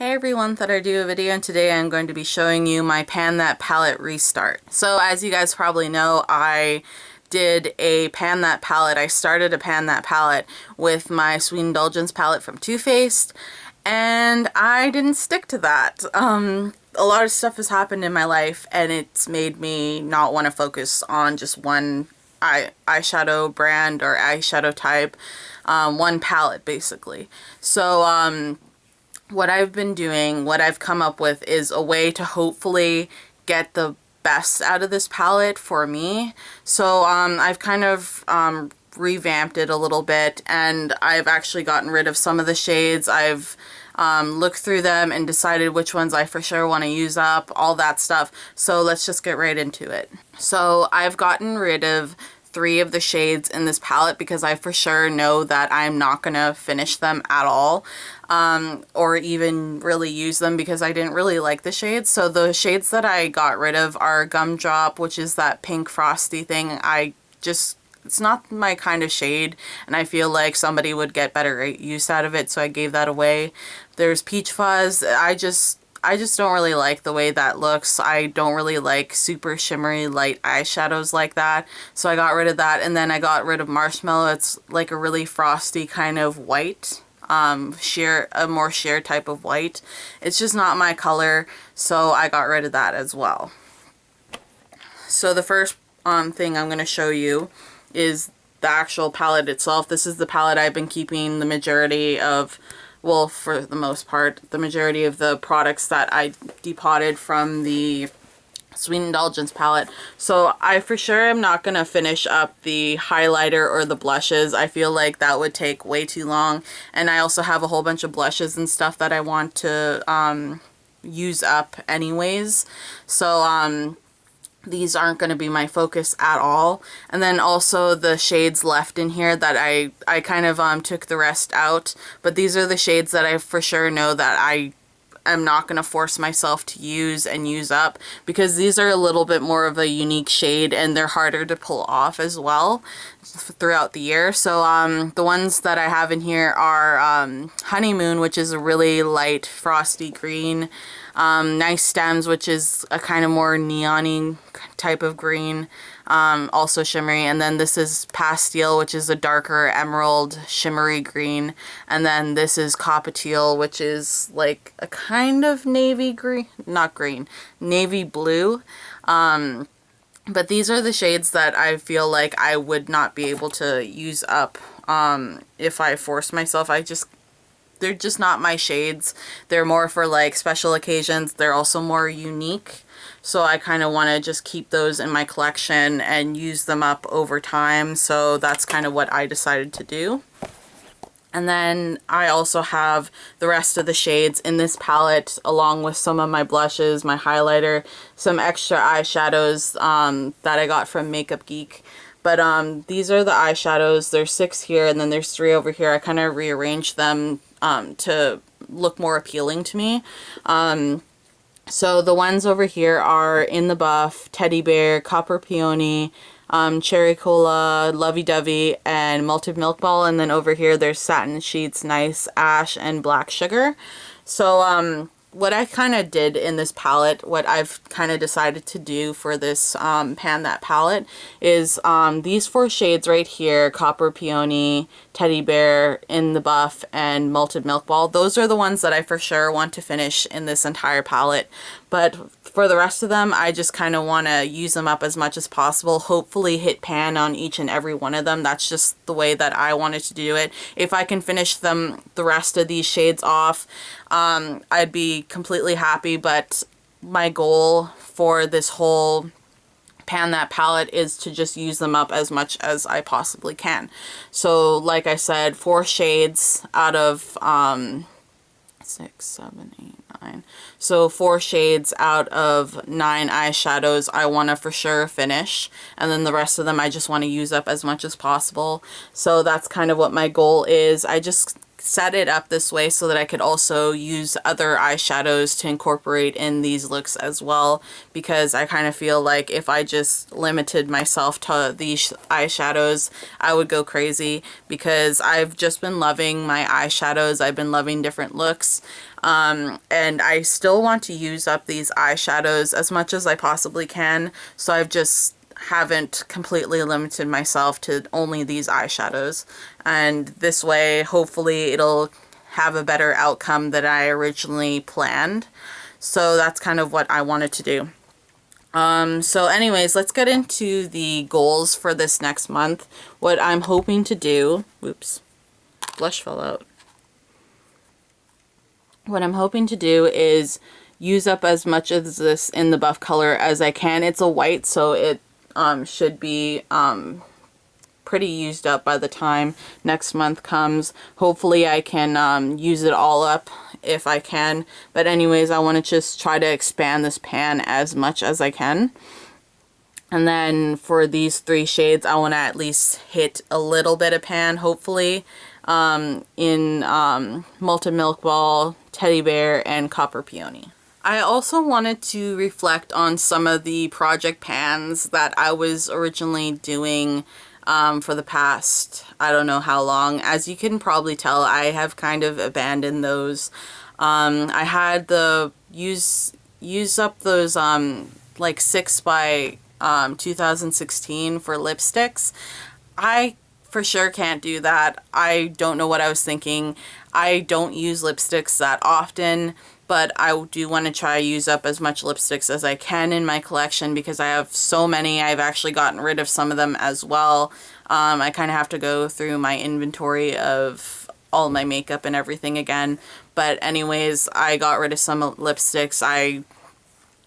Hey everyone, thought I'd do a video, and today I'm going to be showing you my Pan That palette restart. So as you guys probably know, I did a Pan That palette. I started a Pan That palette with my Sweet Indulgence palette from Too Faced, and I didn't stick to that. A lot of stuff has happened in my life, and it's made me not want to focus on just one eyeshadow brand or eyeshadow type, one palette basically. So what I've been doing, what I've come up with is a way to hopefully get the best out of this palette for me. So I've kind of revamped it a little bit, and I've actually gotten rid of some of the shades. I've looked through them and decided which ones I for sure want to use up, all that stuff. So let's just get right into it. So I've gotten rid of 3 of the shades in this palette because I for sure know that I'm not gonna finish them at all, or even really use them because I didn't really like the shades. So the shades that I got rid of are Gumdrop, which is that pink frosty thing. It's not my kind of shade, and I feel like somebody would get better use out of it, so I gave that away. There's Peach Fuzz. I just don't really like the way that looks. I don't really like super shimmery light eyeshadows like that. So I got rid of that, and then I got rid of Marshmallow. It's like a really frosty kind of white, a more sheer type of white. It's just not my color, so I got rid of that as well. So the first thing I'm going to show you is the actual palette itself. This is the palette I've been keeping the majority of, well, for the most part, the majority of the products that I depotted from the Sweet Indulgence palette. So I for sure am not going to finish up the highlighter or the blushes. I feel like that would take way too long. And I also have a whole bunch of blushes and stuff that I want to use up anyways. So these aren't going to be my focus at all. And then also the shades left in here that I kind of took the rest out, but these are the shades that I for sure know that I am not going to force myself to use and use up, because these are a little bit more of a unique shade and they're harder to pull off as well throughout the year. So the ones that I have in here are Honeymoon, which is a really light frosty green, Nice Stems, which is a kind of more neon-y type of green, also shimmery, and then this is Pastille, which is a darker emerald shimmery green, and then this is Coppetille, which is like a kind of navy green, not green, navy blue. But these are the shades that I feel like I would not be able to use up if I forced myself. They're just not my shades. They're more for like special occasions. They're also more unique. So I kind of want to just keep those in my collection and use them up over time. So that's kind of what I decided to do. And then I also have the rest of the shades in this palette, along with some of my blushes, my highlighter, some extra eyeshadows that I got from Makeup Geek. But these are the eyeshadows. There's 6 here, and then there's 3 over here. I kind of rearranged them to look more appealing to me. So the ones over here are In the Buff, Teddy Bear, Copper Peony, Cherry Cola, Lovey Dovey, and Malted Milk Ball. And then over here there's Satin Sheets, Nice, Ash, and Black Sugar. So what I kind of did in this palette, what I've kind of decided to do for this Pan That palette is these 4 shades right here, Copper Peony, Teddy Bear, In the Buff, and Malted Milk Ball. Those are the ones that I for sure want to finish in this entire palette. But for the rest of them, I just kind of want to use them up as much as possible. Hopefully hit pan on each and every one of them. That's just the way that I wanted to do it. If I can finish the rest of these shades off, I'd be completely happy. But my goal for this whole Pan That palette is to just use them up as much as I possibly can. So like I said, 4 shades out of 6, 7, 8, 9. So 4 shades out of 9 eyeshadows I want to for sure finish, and then the rest of them I just want to use up as much as possible. So that's kind of what my goal is. I just set it up this way so that I could also use other eyeshadows to incorporate in these looks as well, because I kind of feel like if I just limited myself to these eyeshadows, I would go crazy, because I've just been loving my eyeshadows. I've been loving different looks, and I still want to use up these eyeshadows as much as I possibly can, so I've just haven't completely limited myself to only these eyeshadows, and this way hopefully it'll have a better outcome than I originally planned. So that's kind of what I wanted to do. So anyways, let's get into the goals for this next month. What I'm hoping to do, whoops, blush fell out. What I'm hoping to do is use up as much of this in the buff color as I can. It's a white, so it should be pretty used up by the time next month comes. Hopefully I can use it all up if I can, but anyways, I want to just try to expand this pan as much as I can. And then for these 3 shades, I want to at least hit a little bit of pan, hopefully, in Molten Milk Ball, Teddy Bear, and Copper Peony. I also wanted to reflect on some of the project pans that I was originally doing for the past, I don't know how long. As you can probably tell, I have kind of abandoned those. I had the use up those like 6 by 2016 for lipsticks. I for sure can't do that. I don't know what I was thinking. I don't use lipsticks that often, but I do want to try to use up as much lipsticks as I can in my collection, because I have so many. I've actually gotten rid of some of them as well. I kind of have to go through my inventory of all my makeup and everything again. But anyways, I got rid of some lipsticks. I've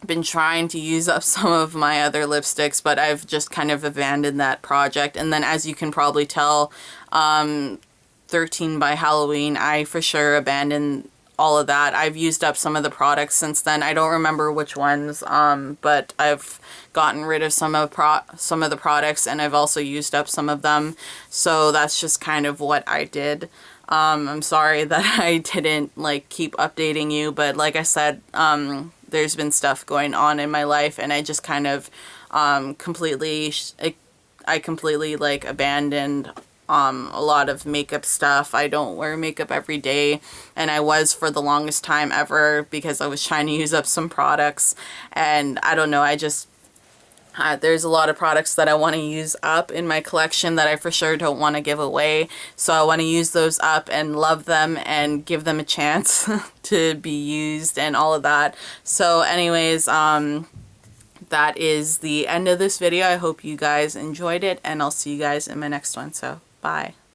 been trying to use up some of my other lipsticks, but I've just kind of abandoned that project. And then, as you can probably tell, 13 by Halloween, I for sure abandoned all of that. I've used up some of the products since then. I don't remember which ones, but I've gotten rid of some of the products, and I've also used up some of them. So that's just kind of what I did. I'm sorry that I didn't like keep updating you, but like I said, there's been stuff going on in my life, and I just kind of completely like abandoned a lot of makeup stuff. I don't wear makeup every day, and I was for the longest time ever, because I was trying to use up some products, and I don't know, I just there's a lot of products that I want to use up in my collection that I for sure don't want to give away, so I want to use those up and love them and give them a chance to be used and all of that. So anyways, that is the end of this video. I hope you guys enjoyed it, and I'll see you guys in my next one. So bye.